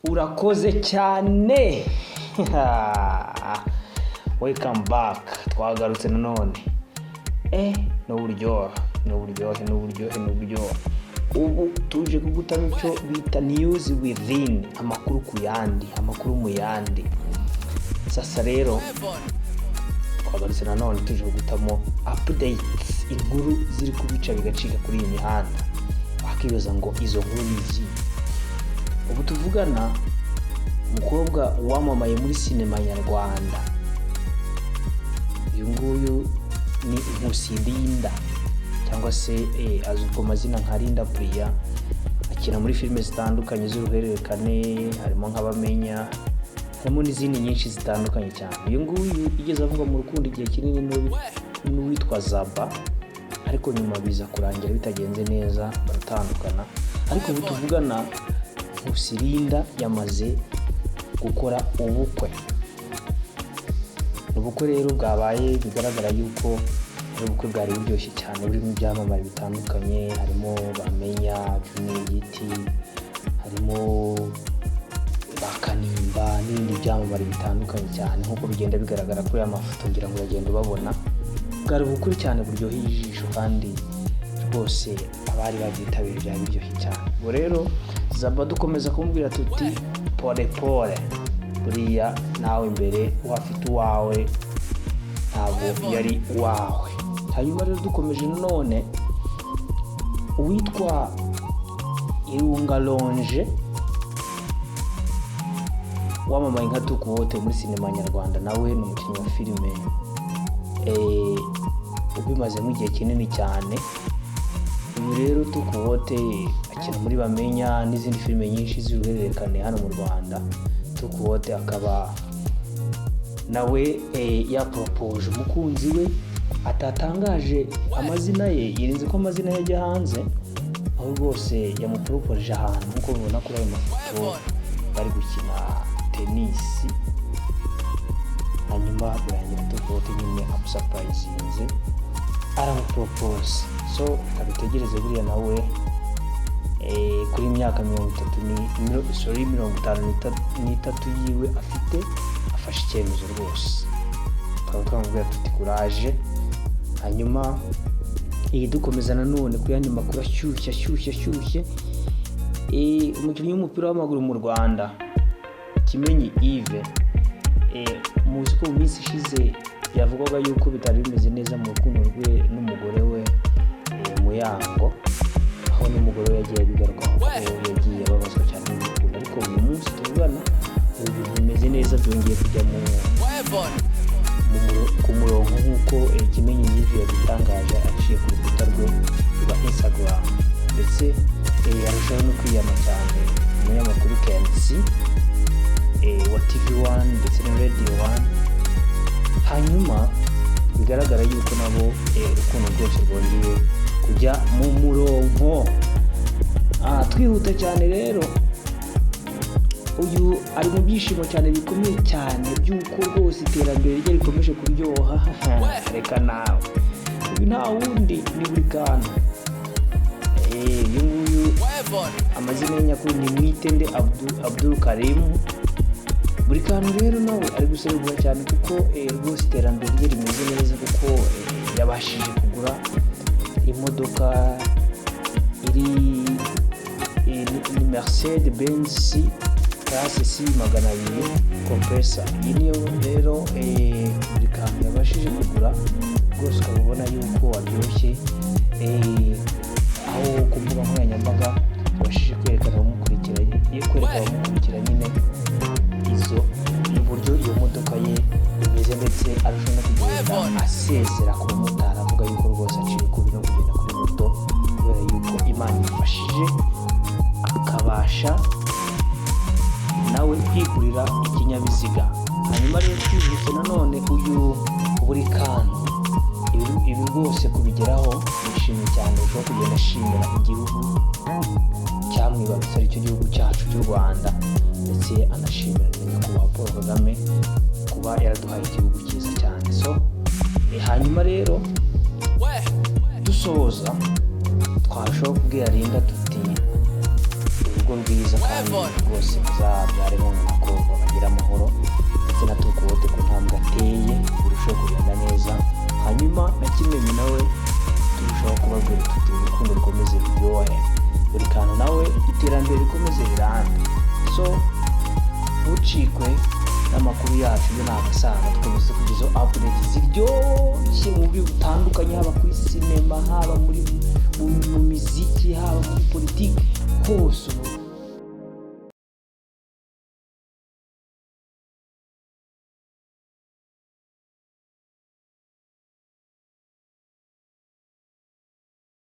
urakoze cyane. Welcome back. Twagarutse nanone. N'uburyohe. Ubu tuje kugutama icyo bita news within, amakuru ku yandi, amakuru mu yandi. Sasa rero twagarutse nanone tuje kugutamo updates, inkuru ziri kubica bigacika kuri iyi mihanda. Bakibaza ngo izo nkuru nizi. Ubu tuvugana umukobwa wamamaye muri sinema nyarwanda. Uyu nguyu ni Nkusi Linda cyangwa se azwi ku mazina nka Linda Priya. Akina muri filime zitandukanye z'uruhererekane, harimo nk'Abamenya, harimo n'izindi nyinshi zitandukanye cyane. Uyu nguyu igeze avuga mu rukundo igihe kinini n'uwitwa Zaba, ariko nyuma biza kurangira bitagenze neza, baratandukana. Ariko ubu tuvugana Nkusi Linda yamaze gukora ubukwe. Ubukwe rero bwabaye bigaragara yuko ari ubukwe bwari buryoshye cyane, burimo ibyamamare bitandukanye, harimo Bamenya, Junior Giti, harimo Bakanimba n'ibindi byamamare bitandukanye cyane nk'uko bigenda bigaragara kuri aya mafoto, ngira ngo uragenda ubabona. Bwari ubukwe cyane buryoheye ijisho kandi rwose abari babyitabiriye byari biryoshye cyane. Ubwo rero Zaba dukomeza kumubwira tuti pole pole, buriya nawe imbere wafite uwawe ntabwo yari uwawe. Hanyuma rero dukomeje none, uwitwa Irunga Lonje wamamaye nka Tukuwote muri sinema nyarwanda, nawe ni umukinnyi wa filime ubimazemo igihe kinini cyane. Uyu rero Tukuwote akina muri Bamenya n'izindi filime nyinshi z'uruhererekane hano mu Rwanda. Tukuwote akaba nawe yapropose umukunzi we, atatangaje amazina ye, yirinze ko amazina ye ajya hanze, aho rwose yamupropose ahantu nk'uko mubona kuri ayo mafoto bari gukina tenisi. Hanyuma birangira Tukuwote nyine amusurprisinze aramupropose. So kabitegereze buriya nawe kuri imyaka 53 yiwe afite, afashe icyemezo rwose. Twamubwira tuti courage. Hanyuma dukomeza nanone ku yandi makuru ashyushye. Umukinnyi w'umupira w'amaguru mu Rwanda Kimenyi Yves, muzi ko mu minsi ishize yavugaga yuko bitari bimeze neza mu rukundo rwe n'umugore we Muyango, aho n'umugore we yagiye bigarukaho ko yagiye ababazwa cyane n'urukundo. Ariko uyu munsi tuvugana ibintu bimeze neza, byongeye kujya ku murongo nk'uko Kimenyi Yves yabitangaje aciye ku rukuta rwe rwa Instagram, ndetse arushaho no kwiyama cyane umunyamakuru KNC wa TV1 ndetse na Radio 1. Hanyuma bigaragara yuko nabo urukundo rwose rwongeye kujya mu murongo. Twihuta cyane rero, uyu ari mu byishimo cyane bikomeye cyane by'uko rwose iterambere rye rikomeje kuryoha. Reka nawe uyu nta wundi ni Burikana. Uyu nguyu amazina y'anyakuri ni Mwitende Abdul Karim. Burikana rero nawe ari guserebura cyane kuko rwose iterambere rye rimeze neza, kuko yabashije kugura imodoka ni Mercedes Benz classe C200 compressor. Iyi niyo rero Burikana yabashije kugura rwose, ukabona yuko waryoshye. Aho ku mbuga nkoranyambaga yabashije kwerekana abamukurikira nyine uburyo iyo modoka ye imeze, ndetse arushaho no kugenda asezera ku bamotari avuga yuko rwose aciye kubi no kugenda kuri moto, kubera yuko Imana imufashije akabasha nawe kwigurira ikinyabiziga. Hanyuma rero twibutse nanone uyu Burikana, ibi rwose kubigeraho nishimye cyane. Ushobora kugenda ashimira igihugu cyamwibarutse, aricyo gihugu cyacu cy'u Rwanda, ndetse anashimira nyakubahwa Paul Kagame kuba yaraduhaye igihugu cyiza cyane. So hanyuma rero dusoza, twarushaho kubwira Linda tuti nziza kandi rwose muzabyaremo umukobwa bagira amahoro ndetse na tukuwote ku ntambwe ateye birushaho kugenda neza, hanyuma na Kimenyi nawe turushaho kubabwira tuti urukundo rukomeze ruryohe, buri kantu nawe iterambere rikomeze rirambe. So ntucikwe n'amakuru yacu yo nagasanga dukomeze kugezaho update ziryoshye mu buryo butandukanye, haba kuri sinema, haba mu miziki, haba muri politiki, hose